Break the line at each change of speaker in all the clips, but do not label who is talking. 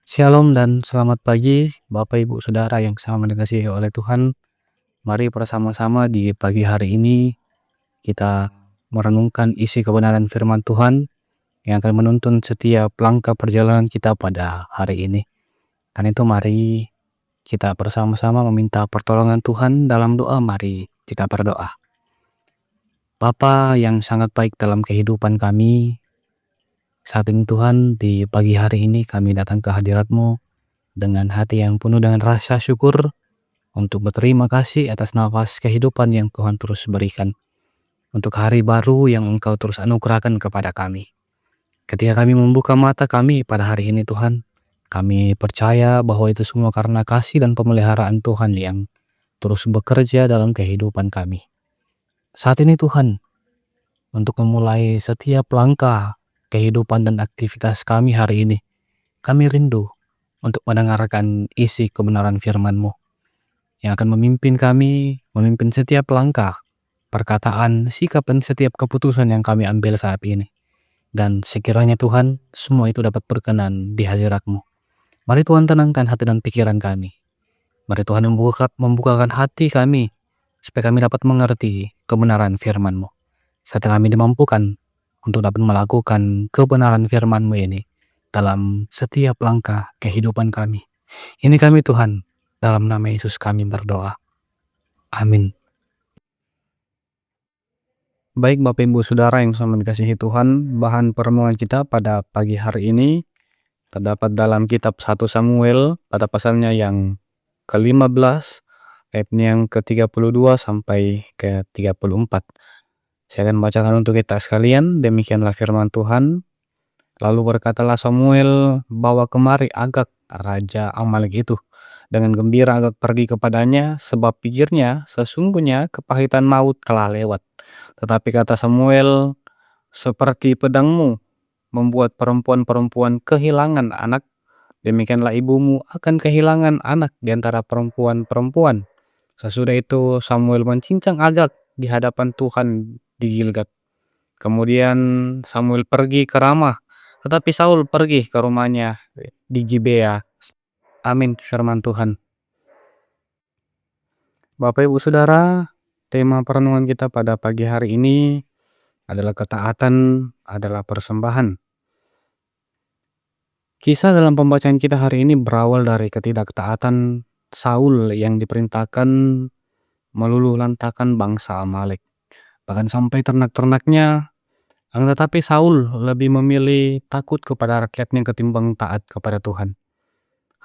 Shalom dan selamat pagi Bapak Ibu Saudara yang sama dikasihi oleh Tuhan. Mari bersama-sama di pagi hari ini kita merenungkan isi kebenaran firman Tuhan yang akan menuntun setiap langkah perjalanan kita pada hari ini. Karena itu mari kita bersama-sama meminta pertolongan Tuhan dalam doa. Mari kita berdoa. Bapa yang sangat baik dalam kehidupan kami, saat ini Tuhan, di pagi hari ini kami datang ke hadirat-Mu dengan hati yang penuh dengan rasa syukur untuk berterima kasih atas nafas kehidupan yang Tuhan terus berikan, untuk hari baru yang Engkau terus anugerahkan kepada kami. Ketika kami membuka mata kami pada hari ini Tuhan, kami percaya bahwa itu semua karena kasih dan pemeliharaan Tuhan yang terus bekerja dalam kehidupan kami. Saat ini Tuhan, untuk memulai setiap langkah kehidupan dan aktivitas kami hari ini, kami rindu untuk mendengarkan isi kebenaran firman-Mu yang akan memimpin kami, memimpin setiap langkah, perkataan, sikap, dan setiap keputusan yang kami ambil saat ini. Dan sekiranya Tuhan, semua itu dapat berkenan di hadirat-Mu. Mari Tuhan tenangkan hati dan pikiran kami. Mari Tuhan membukakan hati kami, supaya kami dapat mengerti kebenaran firman-Mu. Serta kami dimampukan untuk dapat melakukan kebenaran firman-Mu ini dalam setiap langkah kehidupan kami. Ini kami Tuhan, dalam nama Yesus kami berdoa. Amin. Baik Bapak Ibu Saudara yang sama dikasihi Tuhan, bahan pertemuan kita pada pagi hari ini terdapat dalam kitab 1 Samuel pada pasalnya yang ke-15, ayatnya yang ke-32 sampai ke-34. Saya akan bacakan untuk kita sekalian, demikianlah firman Tuhan. Lalu berkatalah Samuel, bawa kemari Agag, raja Amalek itu. Dengan gembira Agag pergi kepadanya, sebab pikirnya sesungguhnya kepahitan maut telah lewat. Tetapi kata Samuel, seperti pedangmu membuat perempuan-perempuan kehilangan anak, demikianlah ibumu akan kehilangan anak di antara perempuan-perempuan. Sesudah itu Samuel mencincang Agag di hadapan Tuhan di Gilgal. Kemudian Samuel pergi ke Ramah, tetapi Saul pergi ke rumahnya di Gibea. Amin, firman Tuhan. Bapak Ibu Saudara, tema perenungan kita pada pagi hari ini adalah ketaatan adalah persembahan. Kisah dalam pembacaan kita hari ini berawal dari ketidaktaatan Saul yang diperintahkan meluluh lantakan bangsa Amalek. Bahkan sampai ternak-ternaknya. Tetapi Saul lebih memilih takut kepada rakyatnya ketimbang taat kepada Tuhan.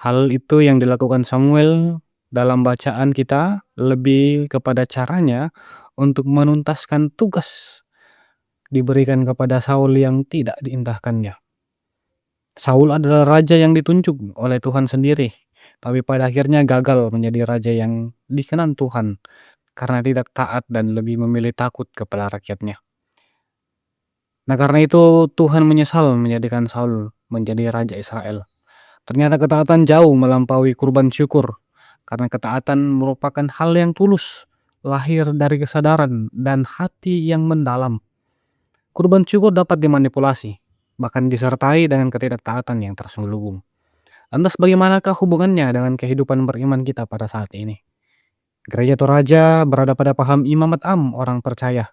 Hal itu yang dilakukan Samuel dalam bacaan kita lebih kepada caranya untuk menuntaskan tugas diberikan kepada Saul yang tidak diindahkannya. Saul adalah raja yang ditunjuk oleh Tuhan sendiri, tapi pada akhirnya gagal menjadi raja yang dikenan Tuhan karena tidak taat dan lebih memilih takut kepada rakyatnya. Nah, karena itu Tuhan menyesal menjadikan Saul menjadi raja Israel. Ternyata ketaatan jauh melampaui kurban syukur, karena ketaatan merupakan hal yang tulus, lahir dari kesadaran dan hati yang mendalam. Kurban syukur dapat dimanipulasi, bahkan disertai dengan ketidaktaatan yang terselubung. Lantas bagaimanakah hubungannya dengan kehidupan beriman kita pada saat ini? Gereja Toraja berada pada paham imamat orang percaya.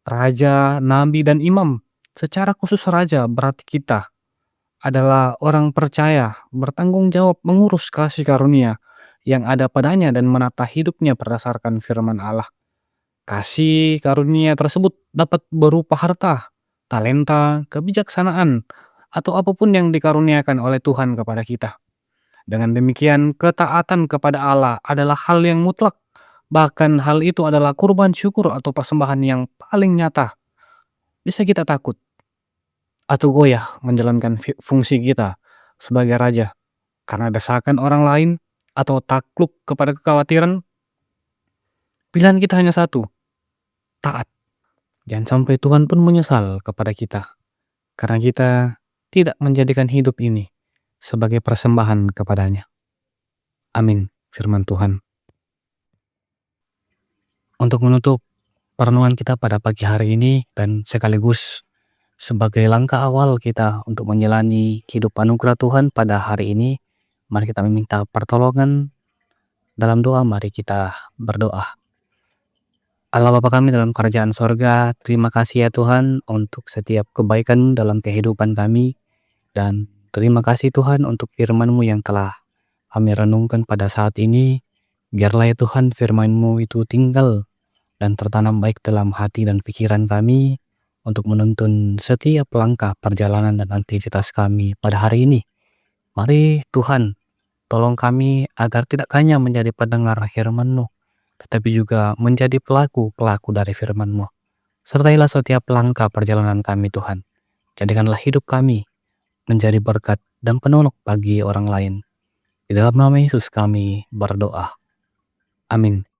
Raja, nabi, dan imam. Secara khusus raja berarti kita adalah orang percaya bertanggung jawab mengurus kasih karunia yang ada padanya dan menata hidupnya berdasarkan firman Allah. Kasih karunia tersebut dapat berupa harta, talenta, kebijaksanaan, atau apapun yang dikaruniakan oleh Tuhan kepada kita. Dengan demikian, ketaatan kepada Allah adalah hal yang mutlak. Bahkan hal itu adalah kurban syukur atau persembahan yang paling nyata. Bisa kita takut atau goyah menjalankan fungsi kita sebagai raja karena desakan orang lain atau takluk kepada kekhawatiran. Pilihan kita hanya satu, taat. Jangan sampai Tuhan pun menyesal kepada kita karena kita tidak menjadikan hidup ini sebagai persembahan kepadanya. Amin, firman Tuhan. Untuk menutup perenungan kita pada pagi hari ini dan sekaligus sebagai langkah awal kita untuk menjalani hidup anugerah Tuhan pada hari ini, Mari kita meminta pertolongan dalam doa, mari kita berdoa. Allah Bapa kami dalam kerajaan sorga, terima kasih ya Tuhan untuk setiap kebaikan dalam kehidupan kami. Dan terima kasih Tuhan untuk firman-Mu yang telah kami renungkan pada saat ini. Biarlah ya Tuhan firman-Mu itu tinggal dan tertanam baik dalam hati dan pikiran kami untuk menuntun setiap langkah perjalanan dan aktivitas kami pada hari ini. Mari Tuhan, tolong kami agar tidak hanya menjadi pendengar firman-Mu, tetapi juga menjadi pelaku-pelaku dari firman-Mu. Sertailah setiap langkah perjalanan kami Tuhan. Jadikanlah hidup kami menjadi berkat dan penolong bagi orang lain. Di dalam nama Yesus kami berdoa. Amin.